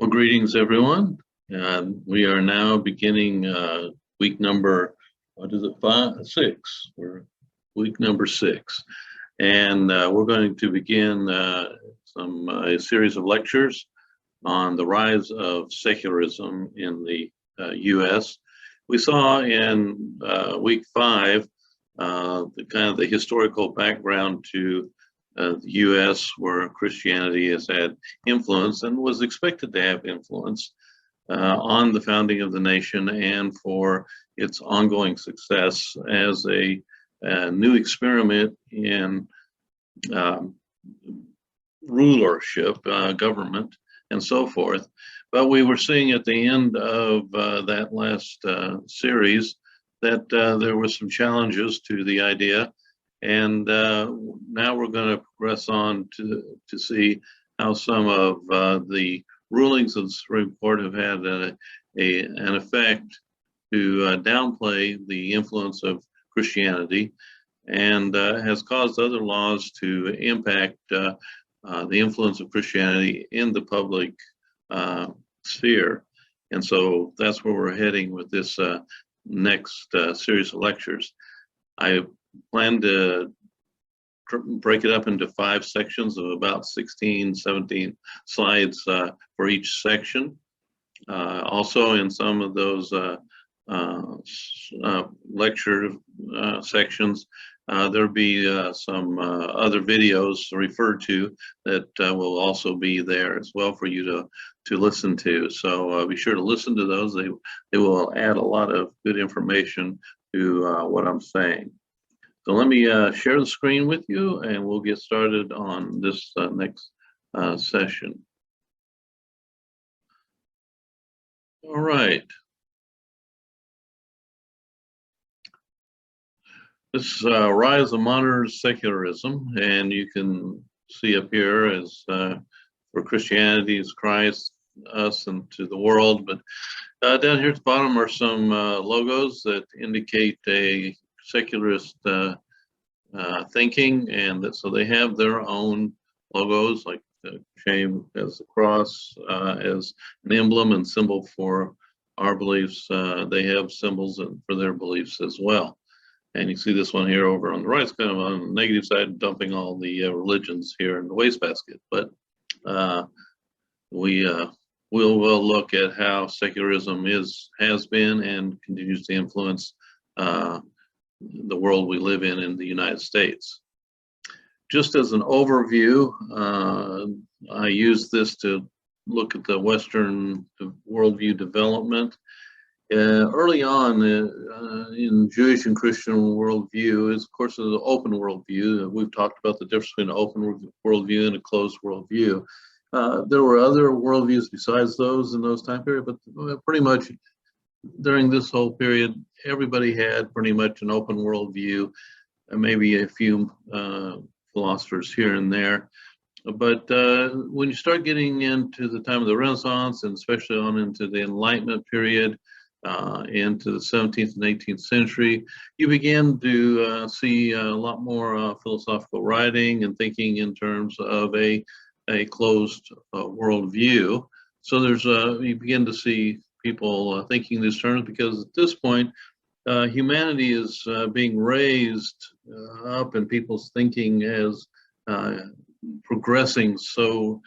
Well, greetings, everyone. We are now beginning week number, what is it, six? We're week number 6. And we're going to begin a series of lectures on the rise of secularism in the U.S. We saw in week 5 the historical background to the U.S., where Christianity has had influence and was expected to have influence on the founding of the nation and for its ongoing success as a new experiment in rulership, government, and so forth. But we were seeing at the end of that last series that there were some challenges to the idea. And now we're going to progress on to see how some of the rulings of the Supreme Court have had an effect to downplay the influence of Christianity, and has caused other laws to impact the influence of Christianity in the public sphere. And so that's where we're heading with this next series of lectures. I plan to break it up into 5 sections of about 16, 17 slides for each section. Also, in some of those lecture sections, there'll be some other videos referred to that will also be there as well for you to listen to. So be sure to listen to those. They will add a lot of good information to what I'm saying. So let me share the screen with you, and we'll get started on this next session. All right. This rise of modern secularism, and you can see up here as for Christianity is Christ, us, and to the world. But down here at the bottom are some logos that indicate a secularist thinking, and so they have their own logos, like the shame as the cross as an emblem and symbol for our beliefs. They have symbols for their beliefs as well. And you see this one here over on the right. It's kind of on the negative side, dumping all the religions here in the wastebasket. But we'll look at how secularism has been and continues to influence the world we live in the United States. Just as an overview, I use this to look at the Western worldview development. Early on in Jewish and Christian worldview is, of course, an open worldview. We've talked about the difference between an open worldview and a closed worldview. There were other worldviews besides those in those time periods, but pretty much during this whole period, everybody had pretty much an open worldview, and maybe a few philosophers here and there. But when you start getting into the time of the Renaissance, and especially on into the Enlightenment period, into the 17th and 18th century, you begin to see a lot more philosophical writing and thinking in terms of a closed worldview. So you begin to see people thinking these terms, because at this point, humanity is being raised up, and people's thinking as progressing so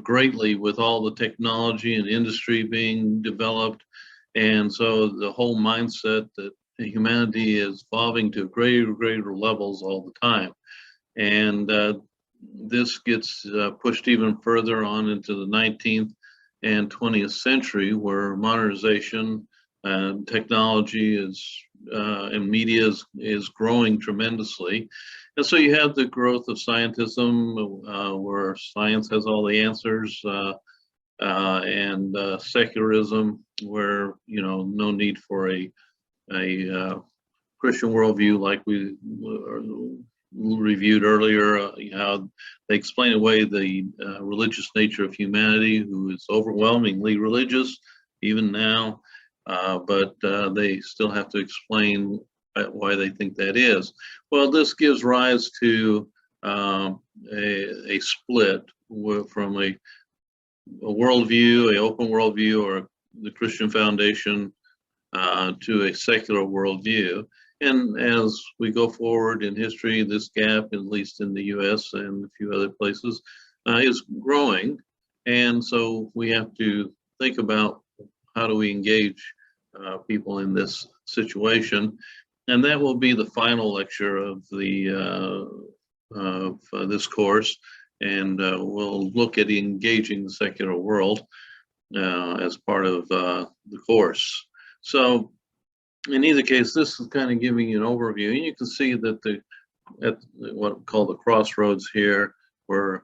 greatly with all the technology and industry being developed. And so the whole mindset that humanity is evolving to greater levels all the time. And this gets pushed even further on into the 19th and 20th century, where modernization and technology and media is growing tremendously. And so you have the growth of scientism, where science has all the answers, and secularism, where no need for a Christian worldview, like we reviewed earlier. How they explain away the religious nature of humanity, who is overwhelmingly religious even now, but they still have to explain why they think that is. Well, this gives rise to a split from a worldview, an open worldview, or the Christian foundation to a secular worldview. And as we go forward in history, this gap, at least in the US and a few other places, is growing. And so we have to think about how do we engage people in this situation. And that will be the final lecture of this course. And we'll look at engaging the secular world as part of the course. So in either case, this is kind of giving you an overview, and you can see that at what we call the crossroads here, where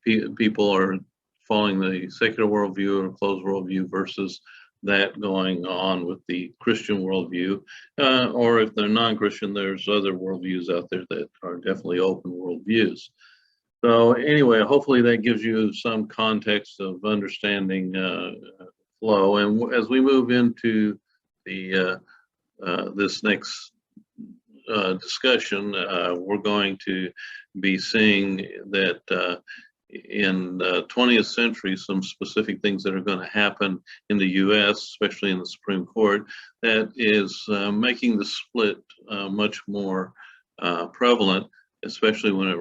people are following the secular worldview or closed worldview versus that going on with the Christian worldview, or if they're non-Christian, there's other worldviews out there that are definitely open worldviews. So anyway, hopefully that gives you some context of understanding flow. And as we move into the this next discussion, we're going to be seeing that in the 20th century, some specific things that are going to happen in the US, especially in the Supreme Court, that is making the split much more prevalent, especially when it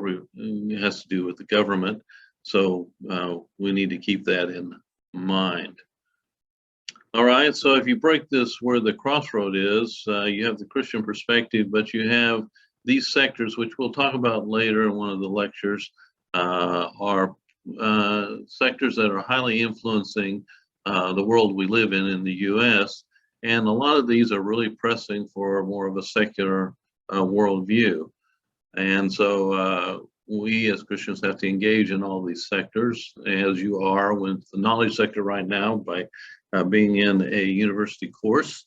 has to do with the government. So we need to keep that in mind. All right, so if you break this where the crossroad is, you have the Christian perspective, but you have these sectors, which we'll talk about later in one of the lectures, are sectors that are highly influencing the world we live in the US. And a lot of these are really pressing for more of a secular worldview. And so we as Christians have to engage in all these sectors, as you are with the knowledge sector right now by being in a university course.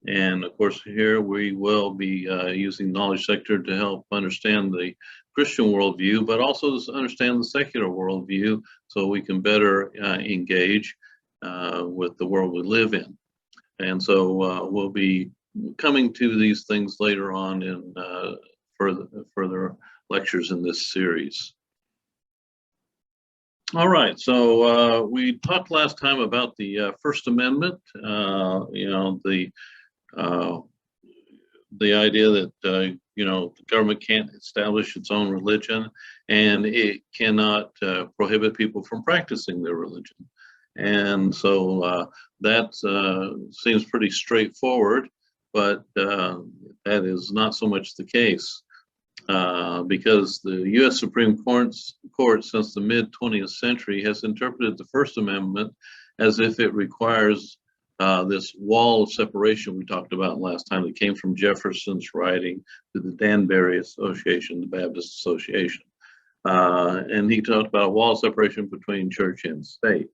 And of course, here we will be using knowledge sector to help understand the Christian worldview, but also to understand the secular worldview so we can better engage with the world we live in. And so we'll be coming to these things later on in further lectures in this series. All right, so we talked last time about the First Amendment, the idea that the government can't establish its own religion, and it cannot prohibit people from practicing their religion. And so that seems pretty straightforward, but that is not so much the case. Because the U.S. Supreme Court since the mid-20th century has interpreted the First Amendment as if it requires this wall of separation we talked about last time that came from Jefferson's writing to the Danbury Association, the Baptist Association. And he talked about a wall of separation between church and state.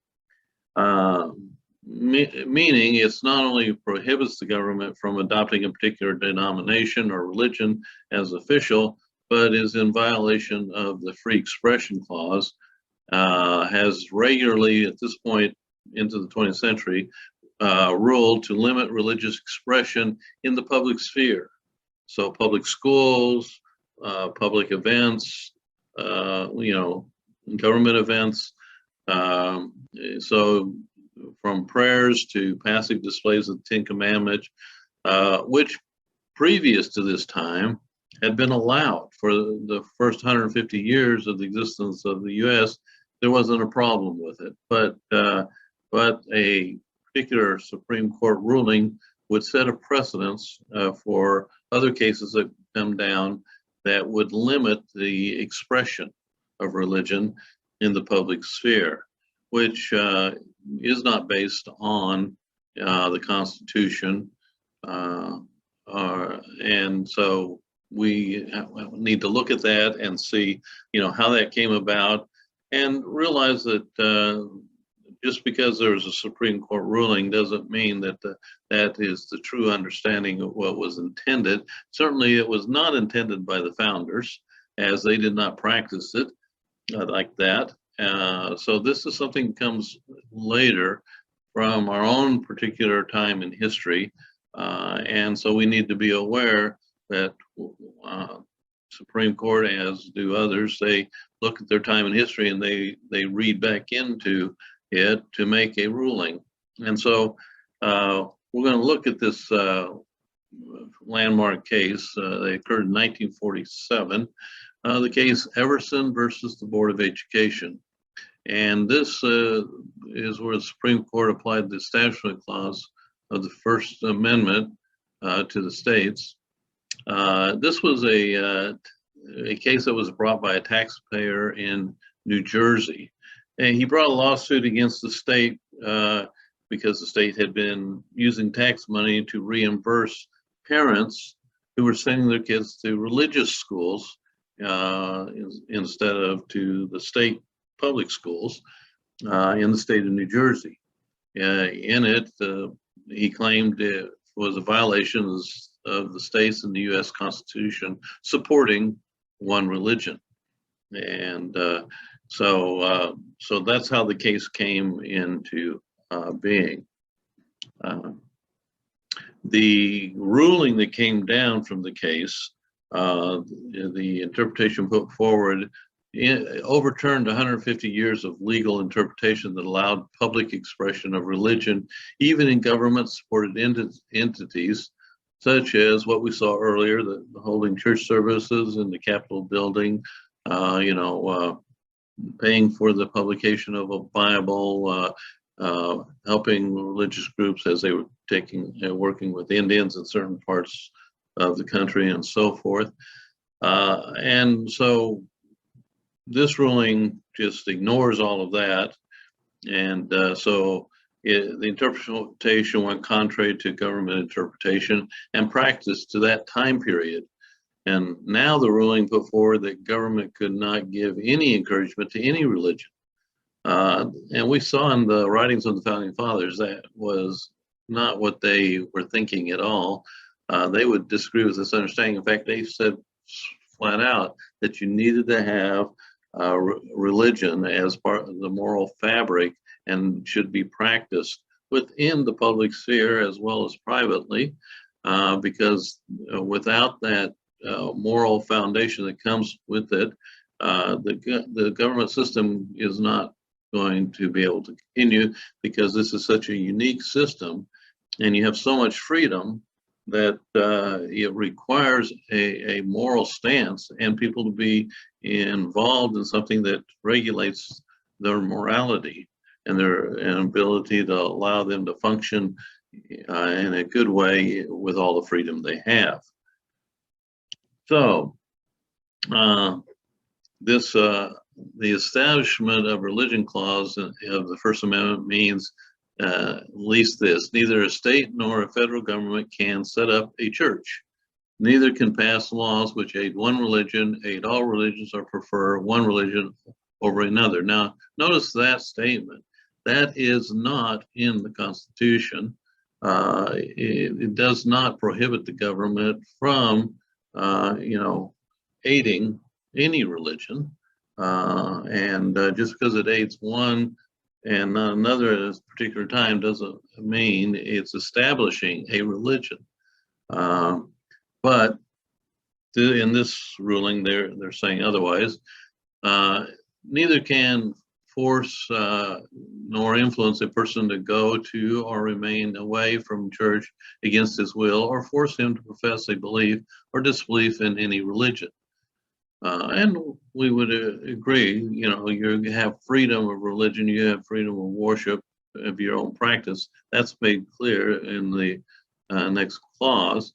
Meaning it's not only prohibits the government from adopting a particular denomination or religion as official, but is in violation of the free expression clause, has regularly at this point into the 20th century ruled to limit religious expression in the public sphere. So public schools, public events, government events. So from prayers to passive displays of the Ten Commandments, which previous to this time had been allowed for the first 150 years of the existence of the U.S. There wasn't a problem with it, but a particular Supreme Court ruling would set a precedence for other cases that come down that would limit the expression of religion in the public sphere, which is not based on the Constitution. And so we need to look at that and see, how that came about, and realize that just because there's a Supreme Court ruling doesn't mean that that is the true understanding of what was intended. Certainly it was not intended by the founders, as they did not practice it like that. So this is something that comes later from our own particular time in history. And so we need to be aware that Supreme Court, as do others, they look at their time in history and they read back into it to make a ruling. And so we're going to look at this landmark case. They occurred in 1947. The case Everson versus the Board of Education. And this is where the Supreme Court applied the Establishment Clause of the First Amendment to the states. This was a case that was brought by a taxpayer in New Jersey. And he brought a lawsuit against the state because the state had been using tax money to reimburse parents who were sending their kids to religious schools instead of to the state public schools in the state of New Jersey. In it, he claimed it was a violation of the states and the U.S. Constitution supporting one religion. And so that's how the case came into being. The ruling that came down from the case, the interpretation put forward, overturned 150 years of legal interpretation that allowed public expression of religion, even in government-supported entities, such as what we saw earlier, the holding church services in the Capitol building, paying for the publication of a Bible, helping religious groups as they were working with Indians in certain parts of the country and so forth. And so this ruling just ignores all of that. And the interpretation went contrary to government interpretation and practice to that time period. And now the ruling put forward that government could not give any encouragement to any religion. And we saw in the writings of the Founding Fathers that was not what they were thinking at all. They would disagree with this understanding. In fact, they said flat out that you needed to have religion as part of the moral fabric and should be practiced within the public sphere as well as privately, because without that moral foundation that comes with it, the government system is not going to be able to continue, because this is such a unique system and you have so much freedom that it requires a moral stance and people to be involved in something that regulates their morality and their ability to allow them to function in a good way with all the freedom they have. So the establishment of religion clause of the First Amendment means at least this: neither a state nor a federal government can set up a church. Neither can pass laws which aid one religion, aid all religions, or prefer one religion over another. Now, notice that statement. That is not in the Constitution. It does not prohibit the government from, aiding any religion. And just because it aids one and not another at a particular time doesn't mean it's establishing a religion. But in this ruling, they're saying otherwise. Neither can force nor influence a person to go to or remain away from church against his will, or force him to profess a belief or disbelief in any religion. And we would agree, you have freedom of religion, you have freedom of worship of your own practice. That's made clear in the next clause.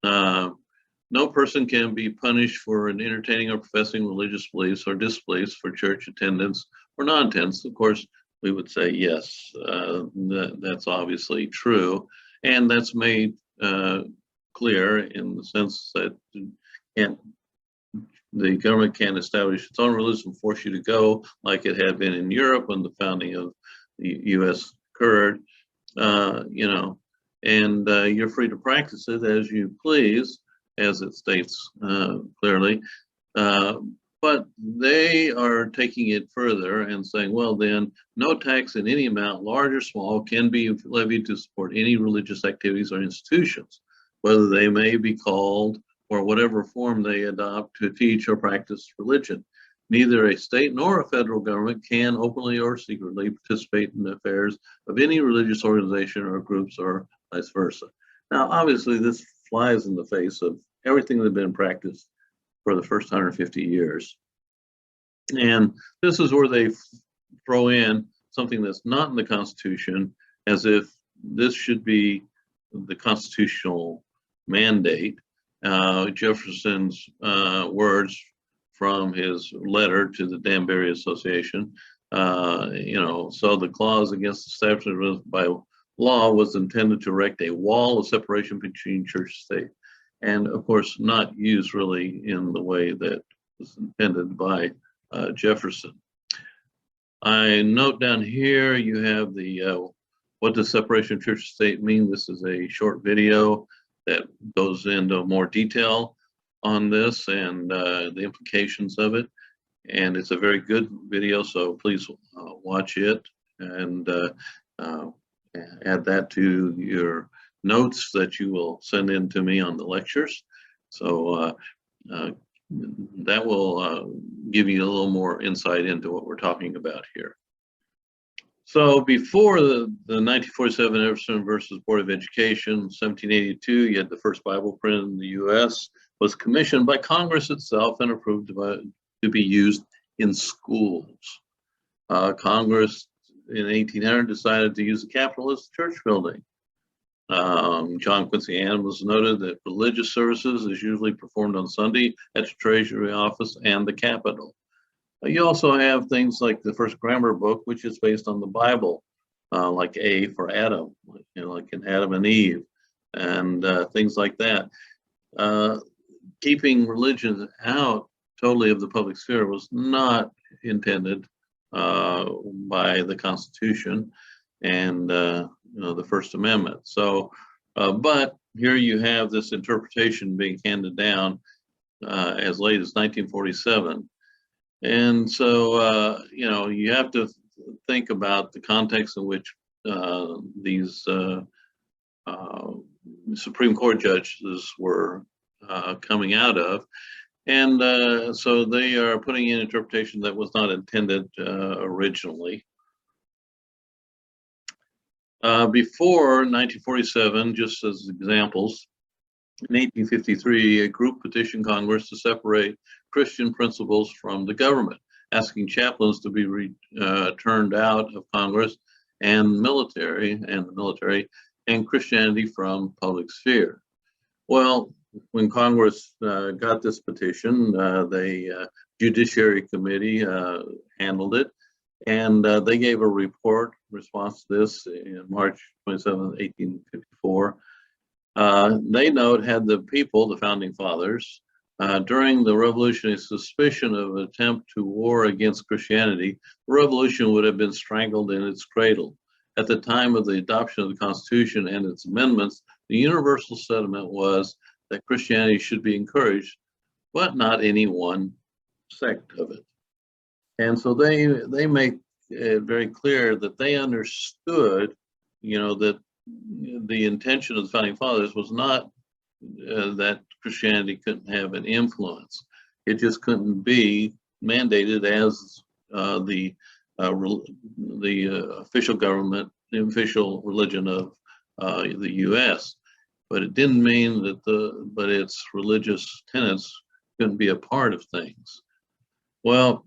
No person can be punished for entertaining or professing religious beliefs or disbeliefs for church attendance or non-attendance. Of course, we would say yes, that's obviously true. And that's made clear in the sense that the government can't establish its own religion and force you to go, like it had been in Europe when the founding of the U.S. occurred, and you're free to practice it as you please, as it states clearly. But they are taking it further and saying, well, then no tax in any amount, large or small, can be levied to support any religious activities or institutions, whether they may be called for whatever form they adopt to teach or practice religion. Neither a state nor a federal government can openly or secretly participate in the affairs of any religious organization or groups or vice versa. Now, obviously, this flies in the face of everything that's been practiced for the first 150 years. And this is where they throw in something that's not in the Constitution, as if this should be the constitutional mandate. Jefferson's words from his letter to the Danbury Association, so the clause against establishment by law was intended to erect a wall of separation between church and state. And of course, not used really in the way that was intended by Jefferson. I note down here, you have the what does separation of church and state mean? This is a short video that goes into more detail on this and the implications of it. And it's a very good video, so please watch it and add that to your notes that you will send in to me on the lectures. So that will give you a little more insight into what we're talking about here. So before the 1947 Everson versus Board of Education, 1782, you had the first Bible printed in the U.S., was commissioned by Congress itself and approved to be used in schools. Congress in 1800 decided to use the Capitol as a church building. John Quincy Adams noted that religious services is usually performed on Sunday at the Treasury Office and the Capitol. You also have things like the first grammar book, which is based on the Bible, like A for Adam, like in Adam and Eve, and things like that. Keeping religion out totally of the public sphere was not intended by the Constitution and the First Amendment. So, but here you have this interpretation being handed down as late as 1947. And so, you have to think about the context in which these Supreme Court judges were coming out of. And so they are putting in interpretation that was not intended originally. Before 1947, just as examples, in 1853, a group petitioned Congress to separate Christian principles from the government, asking chaplains to be turned out of Congress and the military and Christianity from public sphere. Well, when Congress got this petition, the Judiciary Committee handled it, and they gave a report in response to this in March 27, 1854. They note, had the people, the founding fathers, during the revolution, a suspicion of an attempt to war against Christianity, the revolution would have been strangled in its cradle. At the time of the adoption of the Constitution and its amendments, the universal sentiment was that Christianity should be encouraged, but not any one sect of it. And so they make it very clear that they understood, that the intention of the founding fathers was not that Christianity couldn't have an influence. It just couldn't be mandated as the official government, the official religion of the U.S. But it didn't mean that but its religious tenets couldn't be a part of things. Well,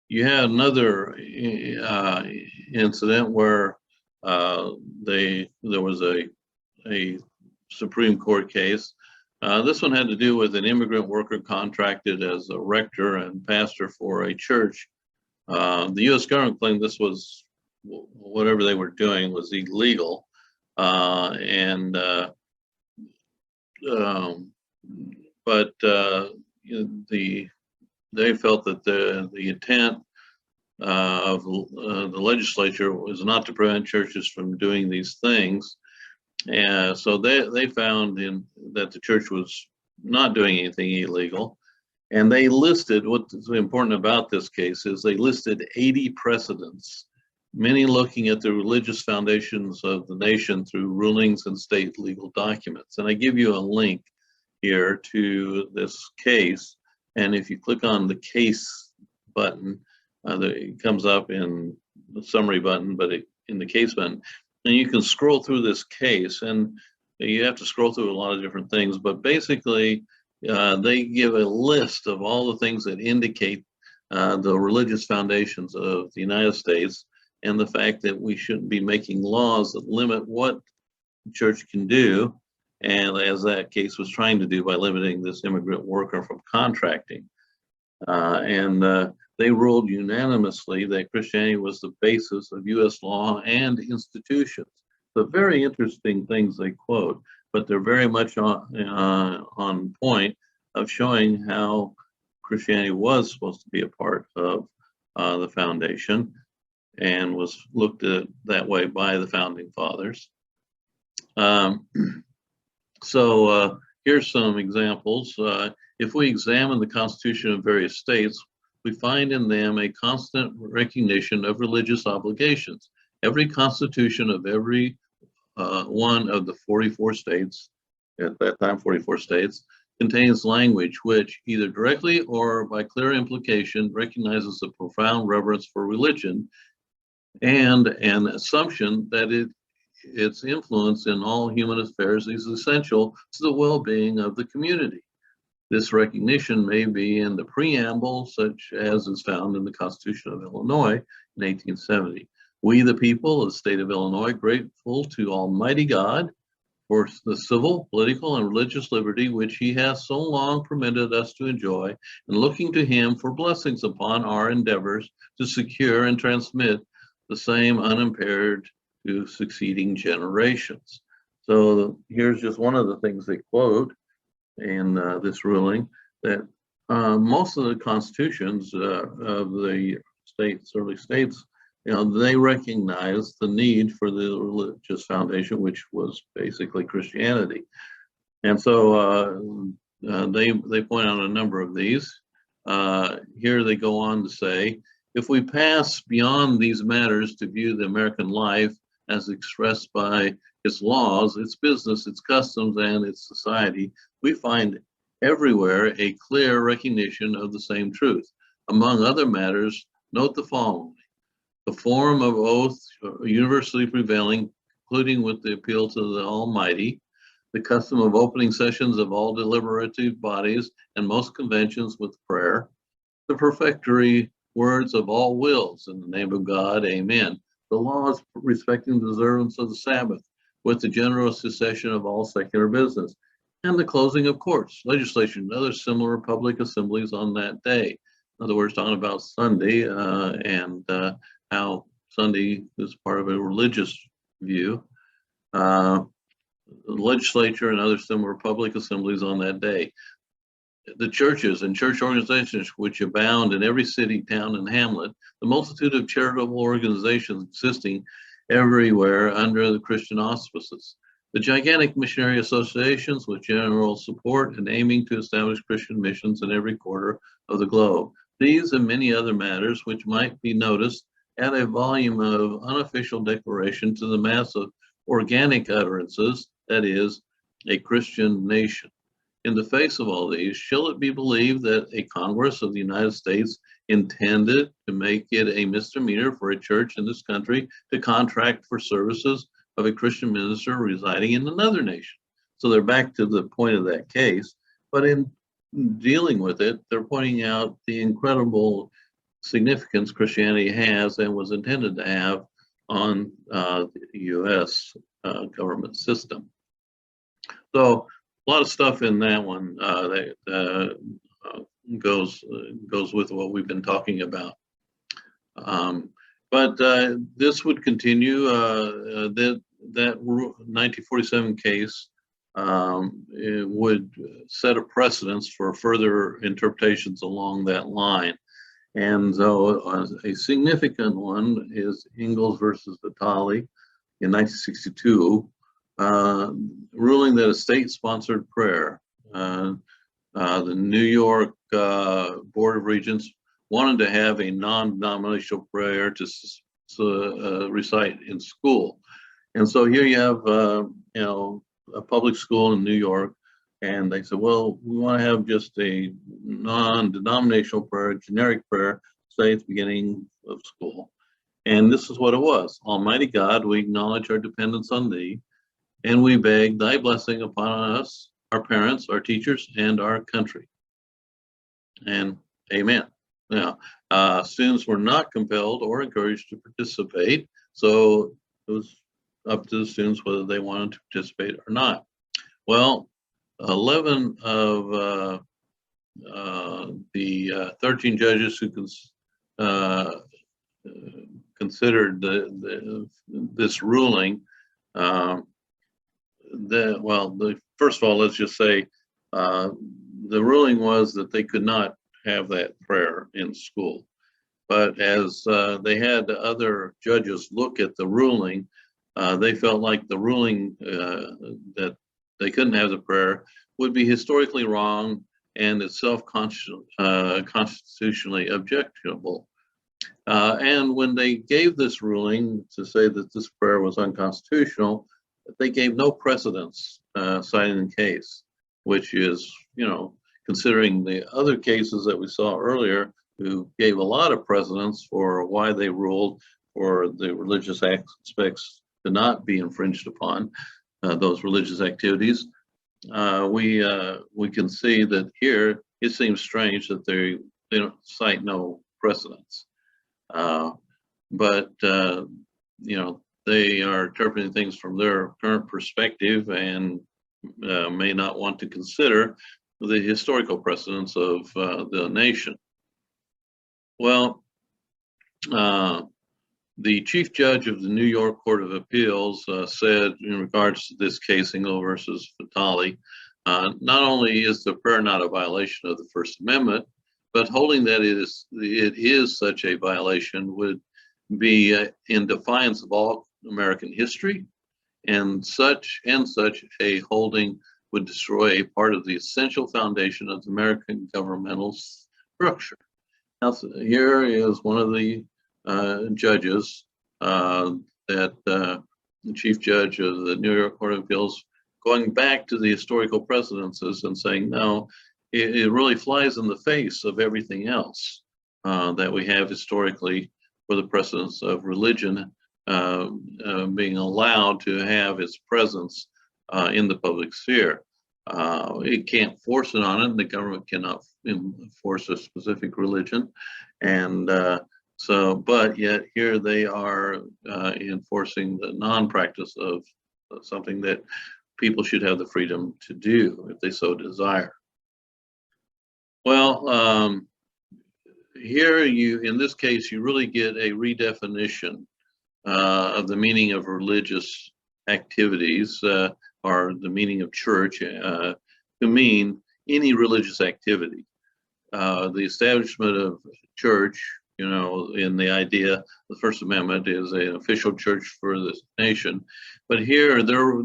you had another incident where there was a Supreme Court case. This one had to do with an immigrant worker contracted as a rector and pastor for a church. The U.S. government claimed this was, whatever they were doing was illegal, but they felt that the intent of the legislature was not to prevent churches from doing these things. And so they found that the church was not doing anything illegal. And they listed, what's important about this case is they listed 80 precedents many looking at the religious foundations of the nation through rulings and state legal documents. And I give you a link here to this case. And if you click on the case button, it comes up in the summary button, but in the case button, and you can scroll through this case, and you have to scroll through a lot of different things, but basically they give a list of all the things that indicate the religious foundations of the United States, and the fact that we shouldn't be making laws that limit what the church can do, and as that case was trying to do by limiting this immigrant worker from contracting. They ruled unanimously that Christianity was the basis of U.S. law and institutions. So very interesting things they quote, but they're very much on point of showing how Christianity was supposed to be a part of the foundation, and was looked at that way by the founding fathers. Here's some examples. If we examine the Constitution of various states, we find in them a constant recognition of religious obligations. Every constitution of every one of the 44 states, at that time 44 states, contains language which either directly or by clear implication recognizes a profound reverence for religion and an assumption that its influence in all human affairs is essential to the well-being of the community. This recognition may be in the preamble, such as is found in the Constitution of Illinois in 1870. We, the people of the state of Illinois, grateful to Almighty God for the civil, political, and religious liberty which he has so long permitted us to enjoy, and looking to him for blessings upon our endeavors to secure and transmit the same unimpaired to succeeding generations. So here's just one of the things they quote in this ruling, that most of the constitutions of the states, early states, they recognize the need for the religious foundation, which was basically Christianity. And so they point out a number of these. Here they go on to say, if we pass beyond these matters to view the American life as expressed by its laws, its business, its customs, and its society, we find everywhere a clear recognition of the same truth. Among other matters, note the following. The form of oath universally prevailing, including with the appeal to the Almighty, the custom of opening sessions of all deliberative bodies and most conventions with prayer, the perfectory words of all wills in the name of God, amen. The laws respecting the observance of the Sabbath, with the general cessation of all secular business, and the closing of courts, legislation, and other similar public assemblies on that day. In other words, talking about Sunday and how Sunday is part of a religious view. The legislature and other similar public assemblies on that day. The churches and church organizations which abound in every city, town, and hamlet, the multitude of charitable organizations existing everywhere under the Christian auspices, the gigantic missionary associations with general support and aiming to establish Christian missions in every quarter of the globe. These and many other matters which might be noticed add a volume of unofficial declaration to the mass of organic utterances, that is, a Christian nation. In the face of all these, shall it be believed that a Congress of the United States intended to make it a misdemeanor for a church in this country to contract for services of a Christian minister residing in another nation? So they're back to the point of that case, but in dealing with it, they're pointing out the incredible significance Christianity has and was intended to have on the U.S. Government system. So a lot of stuff in that one that goes with what we've been talking about. But this would continue. That 1947 case it would set a precedence for further interpretations along that line. And so a significant one is Ingalls versus Vitale in 1962, ruling that a state-sponsored prayer, the New York Board of Regents wanted to have a non-denominational prayer to recite in school. And so here you have, a public school in New York, and they said, well, we want to have just a non-denominational prayer, generic prayer, say at the beginning of school. And this is what it was. Almighty God, we acknowledge our dependence on thee, and we beg thy blessing upon us, our parents, our teachers, and our country. And amen. Now, students were not compelled or encouraged to participate, so it was up to the students whether they wanted to participate or not. Well, 11 of the 13 judges who considered this ruling, first of all, let's just say the ruling was that they could not have that prayer in school. But as they had other judges look at the ruling, they felt like the ruling that they couldn't have the prayer would be historically wrong and itself constitutionally objectionable. And when they gave this ruling to say that this prayer was unconstitutional, they gave no precedence citing the case, which is, considering the other cases that we saw earlier, who gave a lot of precedence for why they ruled for the religious aspects to not be infringed upon, those religious activities. We can see that here it seems strange that they don't cite no precedence, but they are interpreting things from their current perspective and may not want to consider the historical precedence of the nation. Well, the chief judge of the New York Court of Appeals said in regards to this case, Engel versus Vitale, not only is the prayer not a violation of the First Amendment, but holding that it is such a violation would be in defiance of all American history, and such a holding would destroy a part of the essential foundation of the American governmental structure. Now, here is one of the judges, the chief judge of the New York Court of Appeals, going back to the historical precedences and saying, no, it really flies in the face of everything else that we have historically for the precedence of religion being allowed to have its presence in the public sphere. It can't force it on it. The government cannot enforce a specific religion. And but yet here they are enforcing the non-practice of something that people should have the freedom to do if they so desire. Well, here in this case, you really get a redefinition of the meaning of religious activities, or the meaning of church, to mean any religious activity. The establishment of church, in the idea, the First Amendment is an official church for the nation, but here they're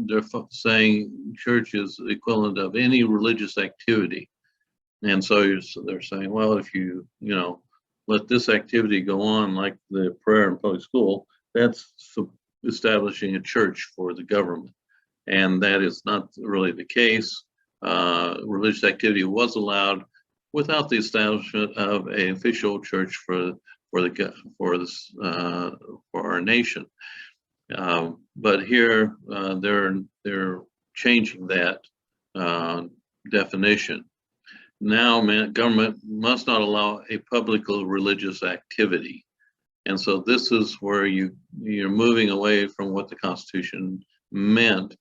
saying church is the equivalent of any religious activity. And so they're saying, well, if you let this activity go on, like the prayer in public school, that's establishing a church for the government. And that is not really the case. Religious activity was allowed without the establishment of an official church for our nation. But here they're changing that definition. Now, government must not allow a public religious activity. And so this is where you're moving away from what the Constitution meant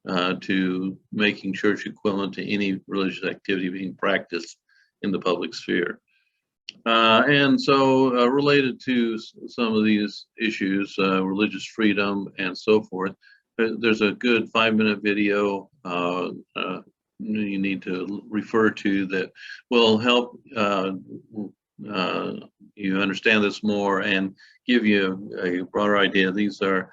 to making church equivalent to any religious activity being practiced in the public sphere. And so related to some of these issues, religious freedom and so forth, there's a good 5-minute video you need to refer to that will help you understand this more and give you a broader idea. These are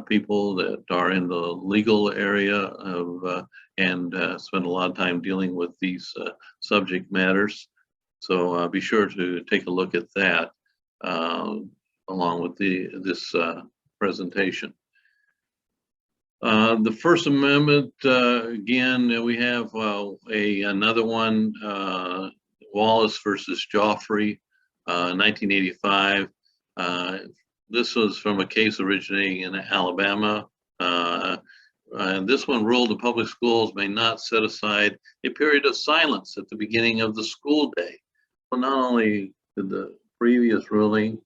people that are in the legal area of and spend a lot of time dealing with these subject matters. So be sure to take a look at that along with this presentation. The First Amendment, again, we have another one, Wallace versus Joffrey, 1985. This was from a case originating in Alabama. And this one ruled the public schools may not set aside a period of silence at the beginning of the school day. Well, not only did the previous ruling,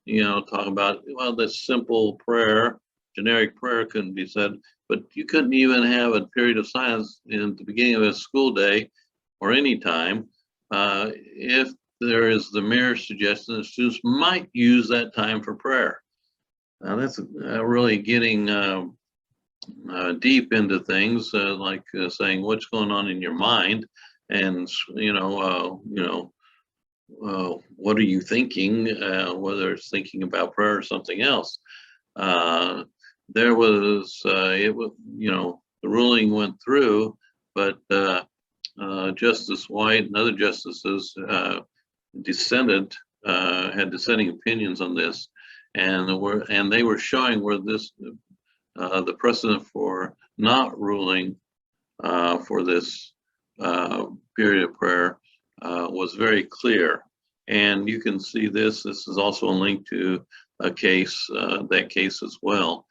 talk about, well, this simple prayer, generic prayer couldn't be said, but you couldn't even have a period of silence in the beginning of a school day or any time if there is the mere suggestion that students might use that time for prayer. Now that's really getting deep into things, like saying what's going on in your mind, and what are you thinking, whether it's thinking about prayer or something else. There was, the ruling went through, but Justice White and other justices dissented, had dissenting opinions on this, and they were showing where this, the precedent for not ruling for this period of prayer was very clear. And you can see this is also a link to a case, that case as well.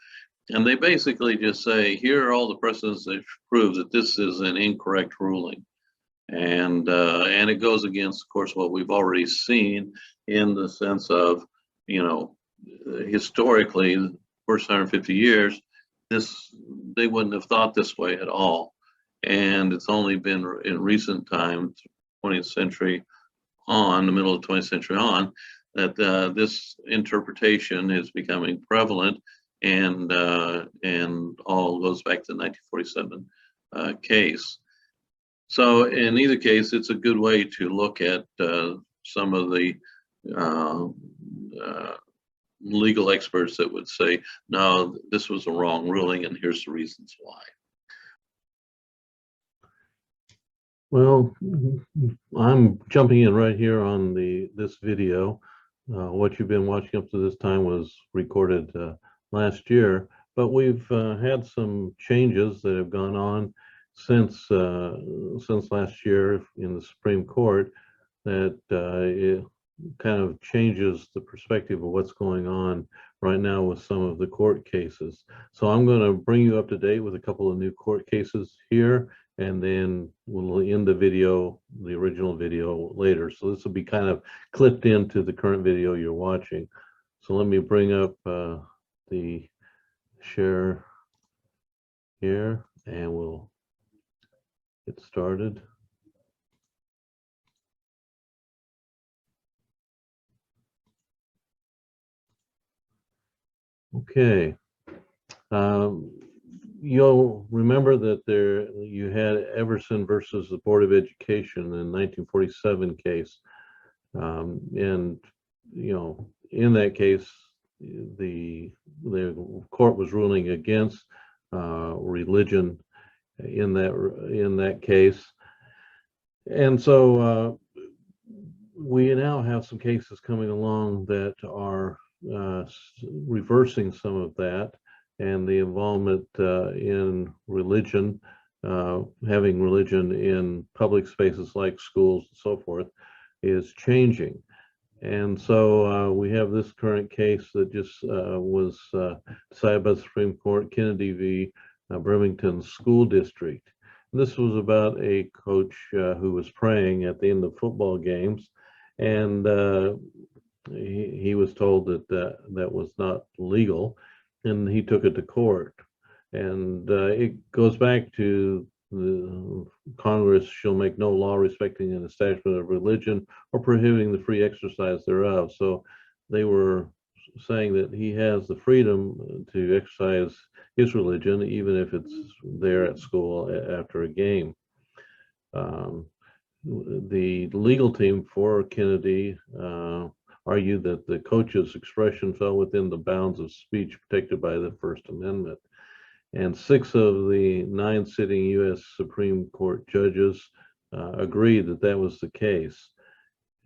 And they basically just say, here are all the precedents that prove that this is an incorrect ruling. And it goes against, of course, what we've already seen in the sense of, historically, the first 150 years, they wouldn't have thought this way at all. And it's only been in recent times, 20th century on, the middle of the 20th century on, that this interpretation is becoming prevalent, and all goes back to the 1947 case. So in either case, it's a good way to look at some of the legal experts that would say, no, this was a wrong ruling, and here's the reasons why. Well, I'm jumping in right here on this video. What you've been watching up to this time was recorded last year, but we've had some changes that have gone on since last year in the Supreme Court that it kind of changes the perspective of what's going on right now with some of the court cases. So I'm going to bring you up to date with a couple of new court cases here, and then we'll end the video, the original video, later. So this will be kind of clipped into the current video you're watching. So let me bring up the share here, and we'll get started. Okay. You'll remember that you had Everson versus the Board of Education in 1947 case. And, in that case, the court was ruling against religion in that case. And so we now have some cases coming along that are reversing some of that, and the involvement in religion, having religion in public spaces like schools and so forth, is changing. And so we have this current case that just was decided by the Supreme Court, Kennedy v. Birmingham School District. And this was about a coach who was praying at the end of football games, and he was told that that was not legal, and he took it to court. And it goes back to the Congress shall make no law respecting an establishment of religion or prohibiting the free exercise thereof. So they were saying that he has the freedom to exercise his religion, even if it's there at school after a game. The legal team for Kennedy argued that the coach's expression fell within the bounds of speech protected by the First Amendment. And 6 of the 9 sitting U.S. Supreme Court judges agreed that that was the case.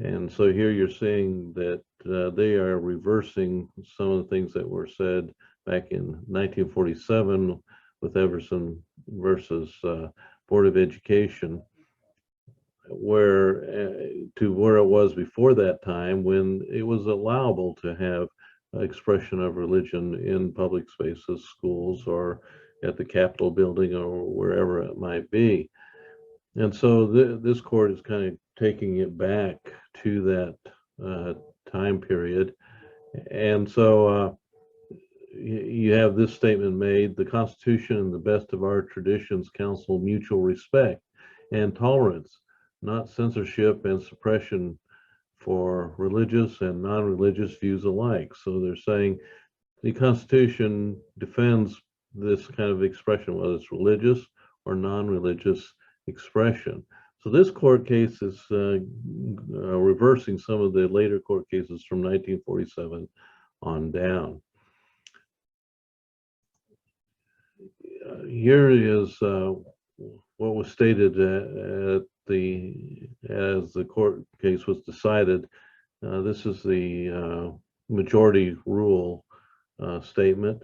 And so here you're seeing that they are reversing some of the things that were said back in 1947 with Everson versus Board of Education, where to where it was before that time, when it was allowable to have expression of religion in public spaces, schools, or at the Capitol building, or wherever it might be. And so this court is kind of taking it back to that time period. And so you have this statement made: the Constitution and the best of our traditions counsel mutual respect and tolerance, not censorship and suppression for religious and non-religious views alike. So they're saying the Constitution defends this kind of expression, whether it's religious or non-religious expression. So this court case is reversing some of the later court cases from 1947 on down. Here is what was stated as the court case was decided. This is the majority rule statement.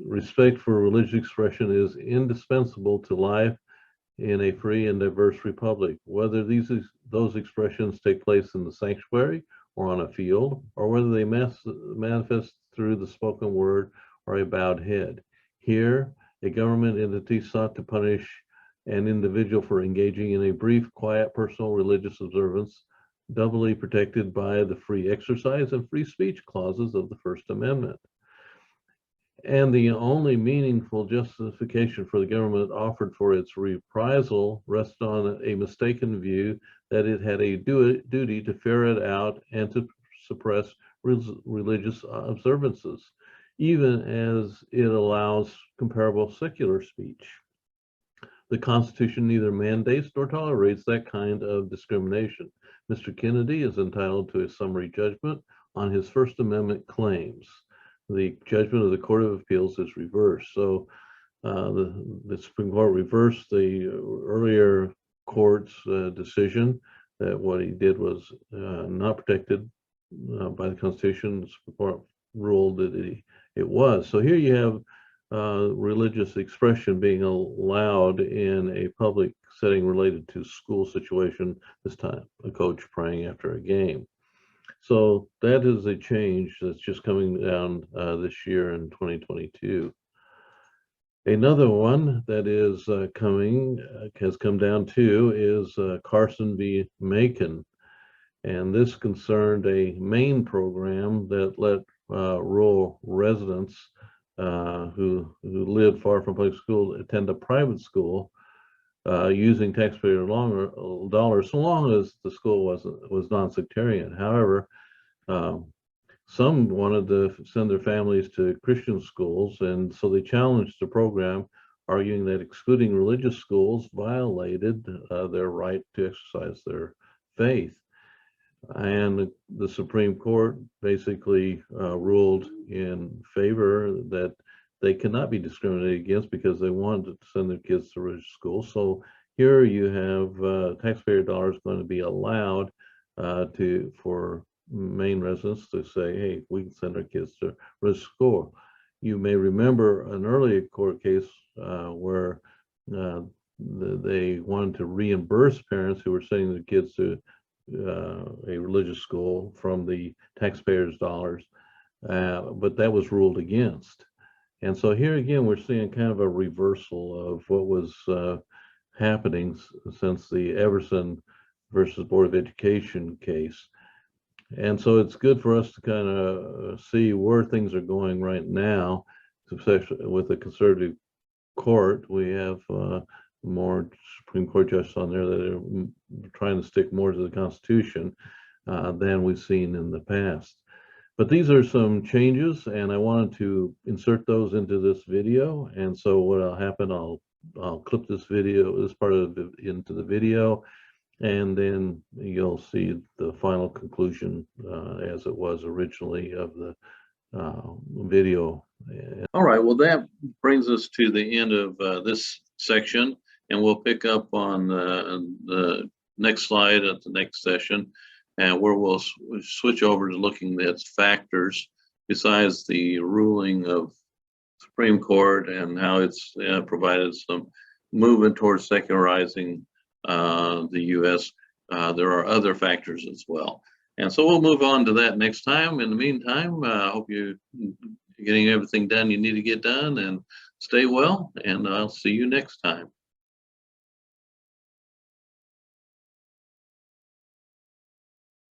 Respect for religious expression is indispensable to life in a free and diverse republic, whether those expressions take place in the sanctuary or on a field, or whether they manifest through the spoken word or a bowed head. Here, a government entity sought to punish an individual for engaging in a brief, quiet, personal religious observance, doubly protected by the free exercise and free speech clauses of the First Amendment. And the only meaningful justification for the government offered for its reprisal rests on a mistaken view that it had a duty to ferret out and to suppress religious observances, even as it allows comparable secular speech. The Constitution neither mandates nor tolerates that kind of discrimination. Mr. Kennedy is entitled to a summary judgment on his First Amendment claims. The judgment of the Court of Appeals is reversed. So the Supreme Court reversed the earlier court's decision that what he did was not protected by the Constitution. The Supreme Court ruled that it was. So here you have religious expression being allowed in a public setting related to school situation, this time a coach praying after a game. So that is a change that's just coming down this year in 2022. Another one that is has come down too, is Carson v. Macon. And this concerned a Maine program that let rural residents who lived far from public school attend a private school using taxpayer dollars, so long as the school was non-sectarian. However, some wanted to send their families to Christian schools, and so they challenged the program, arguing that excluding religious schools violated their right to exercise their faith. And the Supreme Court basically ruled in favor that they cannot be discriminated against because they wanted to send their kids to religious schools. So here you have taxpayer dollars going to be allowed for Maine residents to say, hey, we can send our kids to religious school. You may remember an earlier court case where they wanted to reimburse parents who were sending their kids to a religious school from the taxpayers' dollars, but that was ruled against. And so here again, we're seeing kind of a reversal of what was happening since the Everson versus Board of Education case. And so it's good for us to kind of see where things are going right now, especially with the conservative court. We have more Supreme Court justices on there that are trying to stick more to the Constitution than we've seen in the past. But these are some changes, and I wanted to insert those into this video. And so what will happen, I'll clip this part of it into the video, and then you'll see the final conclusion as it was originally of the video. All right, well, that brings us to the end of this section, and we'll pick up on the next slide at the next session. and where we'll switch over to looking at factors besides the ruling of Supreme Court and how it's provided some movement towards secularizing the U.S. There are other factors as well. And so we'll move on to that next time. In the meantime, I hope you're getting everything done you need to get done, and stay well, and I'll see you next time.